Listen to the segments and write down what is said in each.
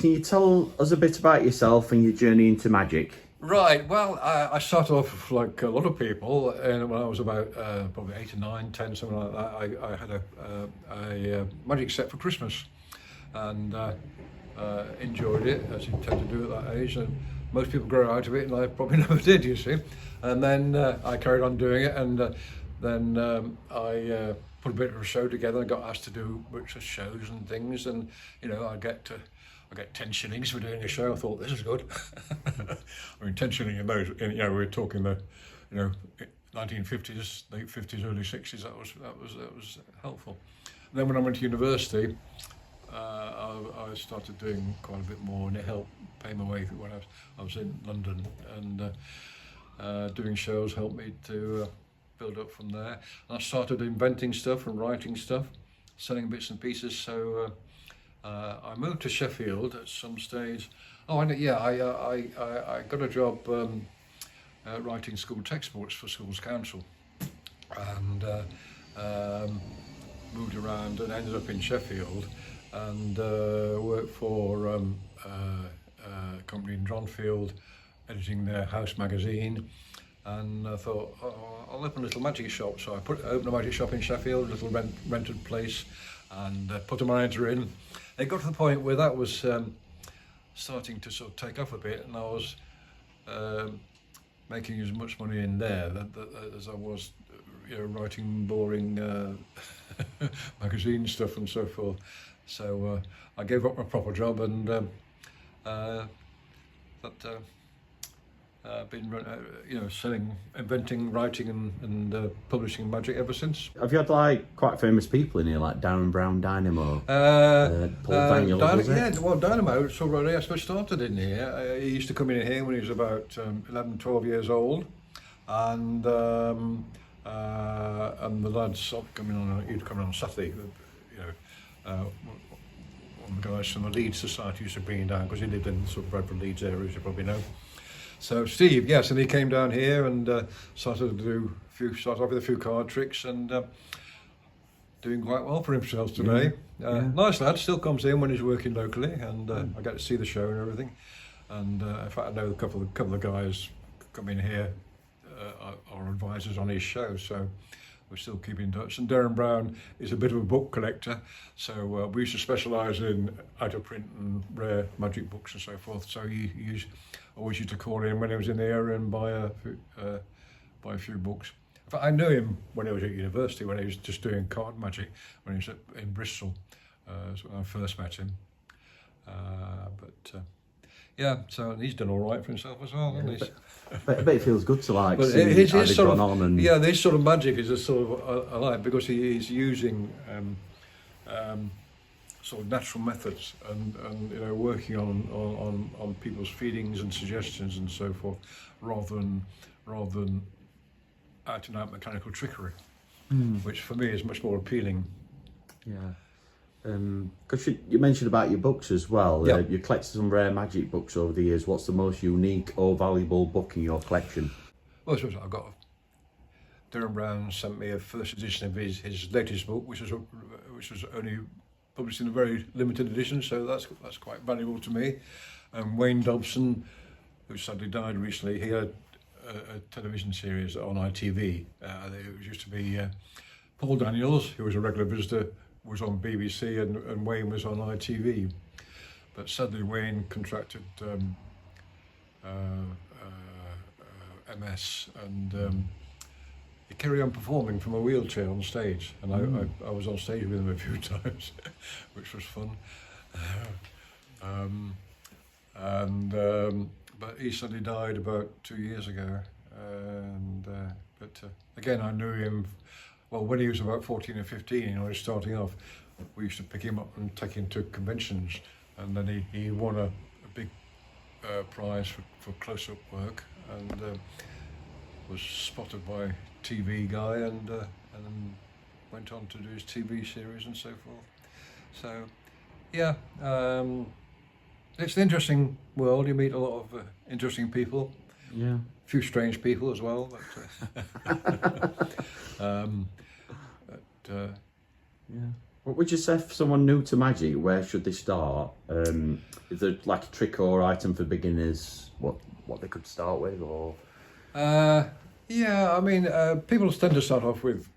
can you tell us a bit about yourself and your journey into magic? Right, well, I started off like a lot of people, and when I was about probably 8 or 9, 10, something like that, I had a magic set for Christmas, and enjoyed it, as you tend to do at that age, and most people grow out of it, and I probably never did, you see. And then I carried on doing it, and then I put a bit of a show together and got asked to do bits of shows and things, and you know, I get 10 shillings for doing a show. I thought, this is good. I mean, 10 shillings in those, you know, we're talking the, you know, 1950s, late 50s, early 60s. That was helpful. And then when I went to university, I started doing quite a bit more, and it helped pay my way when I was in London, and doing shows helped me to build up from there. And I started inventing stuff and writing stuff, selling bits and pieces. So I moved to Sheffield at some stage. Oh, and yeah, I got a job writing school textbooks for Schools Council, and moved around and ended up in Sheffield, and worked for a company in Dronfield, editing their house magazine. And I thought, oh, I'll open a little magic shop. So I opened a magic shop in Sheffield, a little rented place, and put a manager in. It got to the point where that was starting to sort of take off a bit, and I was making as much money in there as I was, you know, writing boring magazine stuff and so forth. So I gave up my proper job, and been you know, selling, inventing, writing, and publishing magic ever since. Have you had like quite famous people in here, like Darren Brown, Dynamo, Paul Daniels? Yeah, well, Dynamo sort of, I suppose, started in here. He used to come in here when he was about 11, 12 years old, and the lads started coming on. He'd come in on Saturday. You know, one of the guys from the Leeds Society used to bring him down because he lived in sort of Bradford, Leeds area, as you probably know. So Steve, yes, and he came down here and started off with a few card tricks, and doing quite well for himself today. Nice lad, still comes in when he's working locally, and I get to see the show and everything. And in fact, I know a couple of guys come in here are advisors on his show, so we're still keeping in touch. And Derren Brown is a bit of a book collector, so we used to specialise in out of print and rare magic books and so forth. So he always used to call in when he was in the area and buy a few books. In fact, I knew him when he was at university, when he was just doing card magic, when he was in Bristol. That's when I first met him. Yeah, so he's done all right for himself as well, hasn't he? I bet it feels good to like but see his how they've sort gone of, on. And yeah, this sort of magic is a sort of I like, because he's using sort of natural methods and you know, working on people's feelings and suggestions and so forth, rather than out and out mechanical trickery, which for me is much more appealing. Yeah. Because you mentioned about your books as well. Yeah. You collected some rare magic books over the years. What's the most unique or valuable book in your collection? Well, I've got Derren Brown sent me a first edition of his latest book, which was only published in a very limited edition, so that's quite valuable to me. And Wayne Dobson, who sadly died recently, he had a television series on ITV. It used to be Paul Daniels, who was a regular visitor, was on BBC, and Wayne was on ITV. But sadly, Wayne contracted MS, and he carried on performing from a wheelchair on stage, and I was on stage with him a few times, which was fun. But he suddenly died about 2 years ago, but again, I knew him. Well, when he was about 14 or 15, and I was starting off, we used to pick him up and take him to conventions, and then he won a big prize for close-up work, and was spotted by TV guy, and went on to do his TV series and so forth. So, yeah, it's an interesting world. You meet a lot of interesting people. Yeah. A few strange people as well. But, Yeah. What would you say for someone new to magic? Where should they start? Is there like a trick or item for beginners? What they could start with, or? Yeah, I mean, people tend to start off with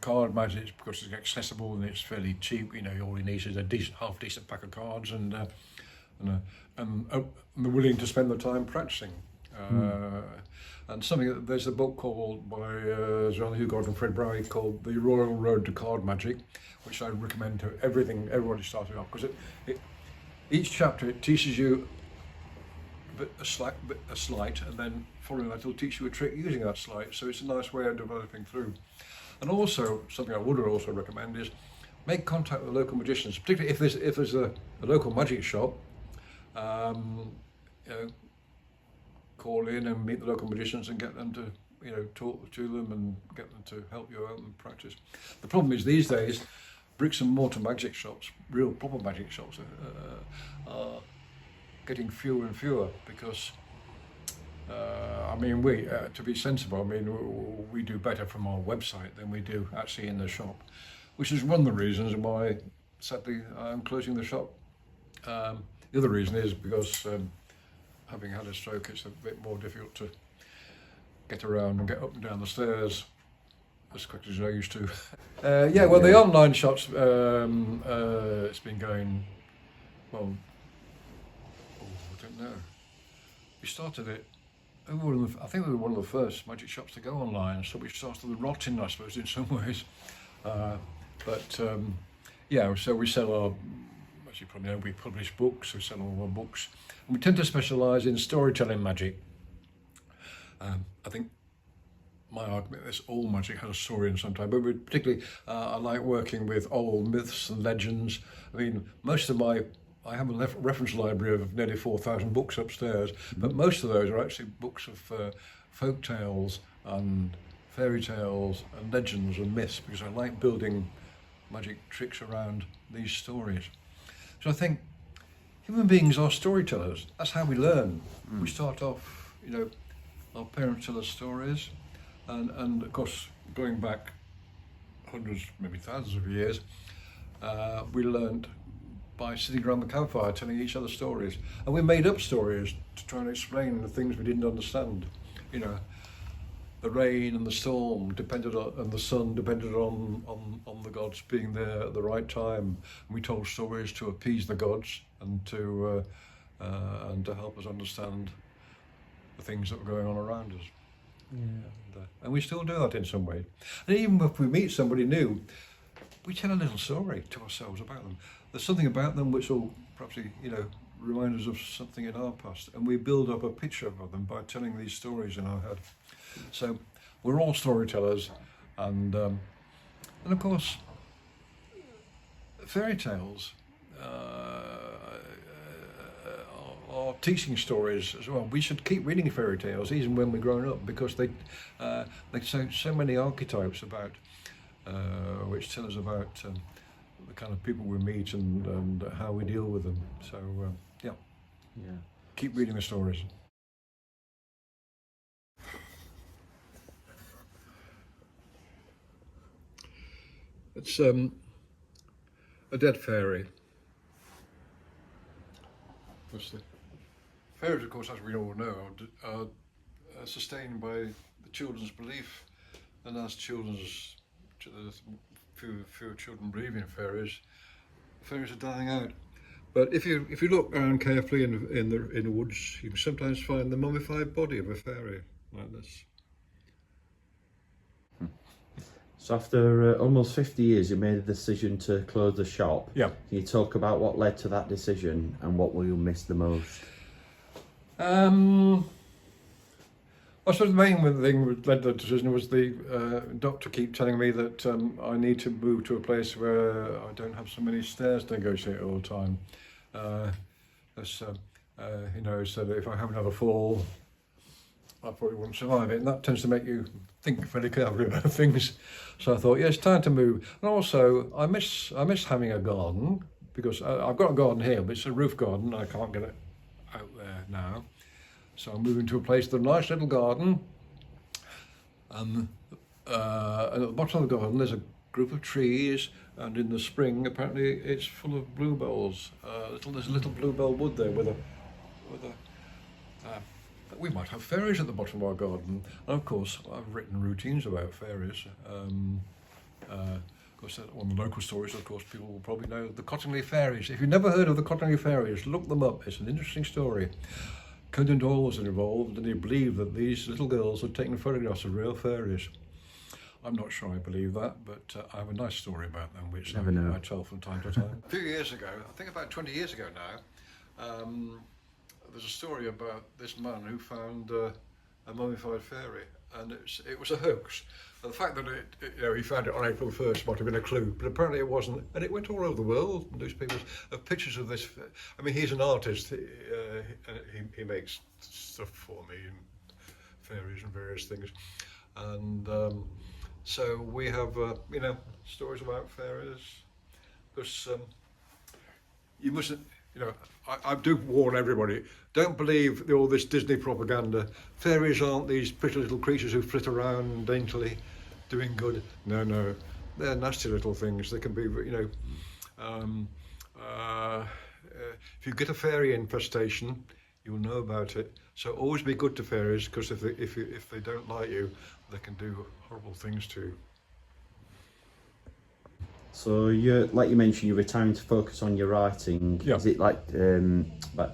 card magic because it's accessible and it's fairly cheap. You know, all you need is a half decent pack of cards and they're willing to spend the time practicing. And there's a book called by John Hugard and Fred Browie called The Royal Road to Card Magic, which I recommend to everybody starting off, because each chapter it teaches you a sleight, and then following that it'll teach you a trick using that sleight. So it's a nice way of developing through. And also something I would also recommend is make contact with local magicians, particularly if there's a local magic shop. You know, call in and meet the local magicians and get them to, you know, talk to them and get them to help you out and practice. The problem is these days, bricks and mortar magic shops, real proper magic shops, are getting fewer and fewer because, I mean, to be sensible, I mean, we do better from our website than we do actually in the shop, which is one of the reasons why, sadly, I'm closing the shop. The other reason is because having had a stroke, it's a bit more difficult to get around and get up and down the stairs as quickly as I used to. The online shops, it's been going, well, I don't know. We started it, I think we were one of the first magic shops to go online, so we started the rotting, I suppose, in some ways. So we sell our, as you probably know, we publish books, we sell all our books. And we tend to specialise in storytelling magic. I think my argument is all magic has a story in some time, but particularly I like working with old myths and legends. I mean, I have a reference library of nearly 4,000 books upstairs, but most of those are actually books of folk tales and fairy tales and legends and myths, because I like building magic tricks around these stories. So I think human beings are storytellers. That's how we learn. We start off, you know, our parents tell us stories, and of course, going back hundreds, maybe thousands of years, we learned by sitting around the campfire telling each other stories. And we made up stories to try and explain the things we didn't understand. You know, the rain and the storm depended on, and the sun depended on the gods being there at the right time. And we told stories to appease the gods and to help us understand the things that were going on around us. Yeah. And we still do that in some way. And even if we meet somebody new, we tell a little story to ourselves about them. There's something about them which will perhaps, you know, remind us of something in our past, and we build up a picture of them by telling these stories in our head. So we're all storytellers, and of course, fairy tales are teaching stories as well. We should keep reading fairy tales even when we're grown up, because they show so many archetypes about which tell us about the kind of people we meet and how we deal with them. So yeah, keep reading the stories. It's a dead fairy. Fairies, of course, as we all know, are sustained by the children's belief, and as fewer children believe in fairies, fairies are dying out. But if you look around carefully in the woods, you can sometimes find the mummified body of a fairy like this. So after almost 50 years, you made a decision to close the shop. Yeah. Can you talk about what led to that decision and what will you miss the most? I suppose the main thing that led to the decision was the doctor keep telling me that I need to move to a place where I don't have so many stairs to negotiate all the time. You know, so that if I have another fall, I probably wouldn't survive it, and that tends to make you think very carefully about things. So I thought, yeah, it's time to move. And also, I miss having a garden, because I've got a garden here, but it's a roof garden. I can't get it out there now. So I'm moving to a place with a nice little garden, and at the bottom of the garden there's a group of trees, and in the spring apparently it's full of bluebells. There's a little bluebell wood there with a we might have fairies at the bottom of our garden. And of course, I've written routines about fairies. Of course, one of the local stories, of course, people will probably know the Cottingley Fairies. If you've never heard of the Cottingley Fairies, look them up. It's an interesting story. Conan Doyle was involved, and he believed that these little girls had taken photographs of real fairies. I'm not sure I believe that, but I have a nice story about them, which I tell from time to time. A few years ago, I think about 20 years ago now, there's a story about this man who found a mummified fairy, and it was a hoax. And the fact that he found it on April 1st might have been a clue, but apparently it wasn't. And it went all over the world. Newspapers have pictures of this. I mean, he's an artist. He makes stuff for me, and fairies and various things. And so we have, stories about fairies. Because you mustn't, I do warn everybody, don't believe all this Disney propaganda. Fairies aren't these pretty little creatures who flit around daintily doing good. No, they're nasty little things. They can be, if you get a fairy infestation, you'll know about it. So always be good to fairies, because if they don't like you, they can do horrible things to you. So like you mentioned, you're retiring to focus on your writing. Yeah. Is it like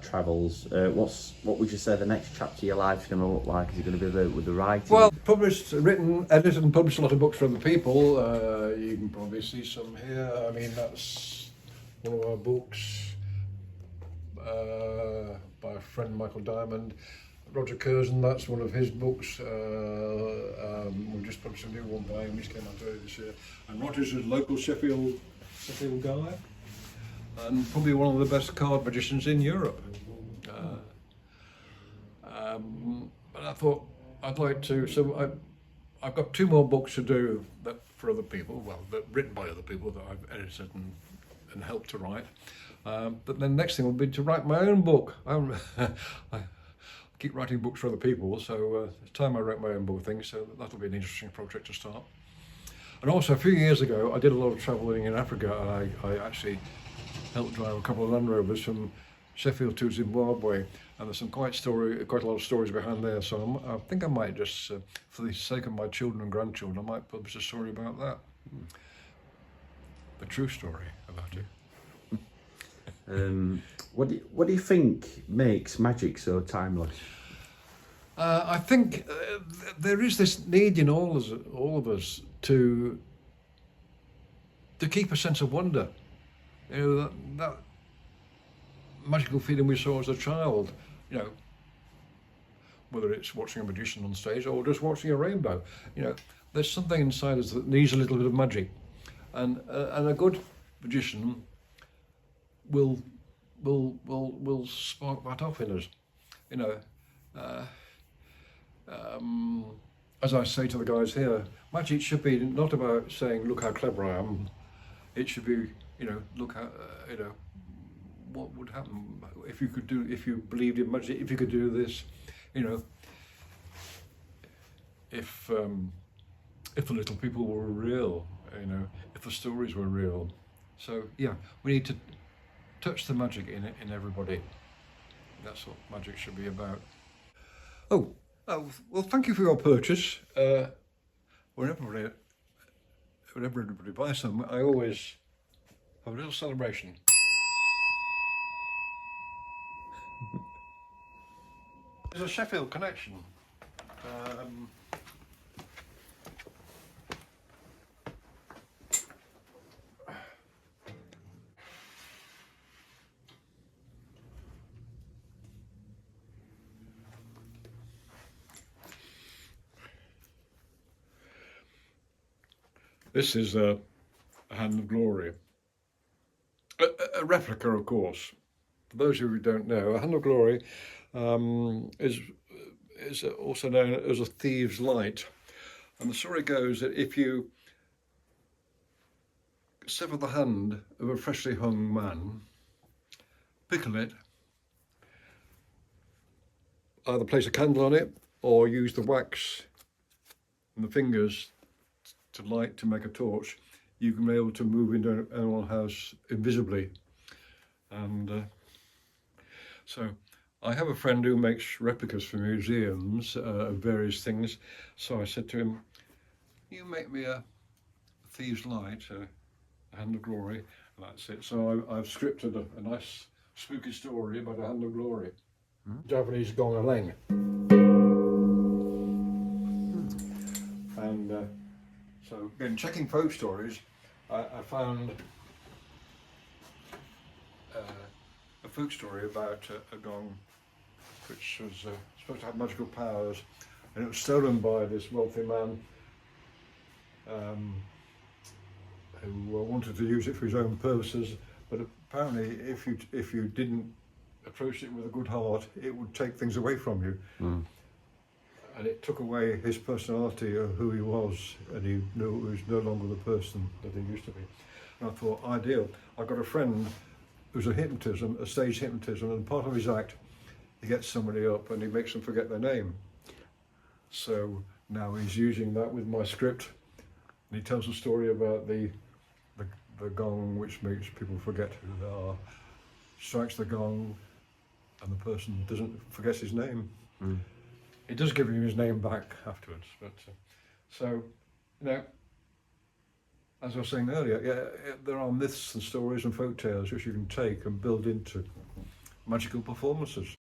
travels? What would you say the next chapter of your life is going to look like? Is it going to be with the writing? Well, written, edited and published a lot of books for other people. You can probably see some here. I mean, that's one of our books by a friend, Michael Diamond. Roger Curzon, that's one of his books. We've just published a new one by him, which came out earlier this year. And Roger's a local Sheffield guy, and probably one of the best card magicians in Europe. But I thought I'd like to, so I've got 2 more books to do that for other people, written by other people that I've edited and helped to write. But then the next thing will be to write my own book. I keep writing books for other people, so it's time I wrote my own book thing, so that'll be an interesting project to start. And also, a few years ago, I did a lot of travelling in Africa, and I actually helped drive a couple of Land Rovers from Sheffield to Zimbabwe, and there's quite a lot of stories behind there, so I think I might just, for the sake of my children and grandchildren, I might publish a story about that. The true story about it. What do you think makes magic so timeless? I think there is this need in all of us to keep a sense of wonder. That magical feeling we saw as a child. Whether it's watching a magician on stage or just watching a rainbow. There's something inside us that needs a little bit of magic, and a good magician will spark that off in us. As I say to the guys here, magic should be not about saying, look how clever I am. It should be, look how, what would happen if you believed in magic, if you could do this, if the little people were real, if the stories were real. So yeah, we need to touch the magic in everybody. That's what magic should be about. Well, thank you for your purchase. Whenever anybody buys some, I always have a little celebration. There's a Sheffield connection. This is a Hand of Glory, a replica, of course. For those of you who don't know, a Hand of Glory is also known as a thieves' light. And the story goes that if you sever the hand of a freshly hung man, pickle it, either place a candle on it or use the wax and the fingers to make a torch, you can be able to move into anyone house invisibly. And so I have a friend who makes replicas for museums of various things. So I said to him, you make me a thieves' light, a hand of glory, and that's it. So I've scripted a nice spooky story about a hand of glory. Japanese gong a leng. And so again, checking folk stories, I found a folk story about a gong which was supposed to have magical powers, and it was stolen by this wealthy man who wanted to use it for his own purposes, but apparently if you didn't approach it with a good heart, it would take things away from you. And it took away his personality of who he was, and he knew he was no longer the person that he used to be. And I thought, ideal. I've got a friend who's a stage hypnotism, and part of his act, he gets somebody up and he makes them forget their name. So now he's using that with my script, and he tells a story about the gong which makes people forget who they are, strikes the gong, and the person forgets his name. It does give him his name back afterwards, but so, you know, as I was saying earlier, there are myths and stories and folk tales which you can take and build into magical performances.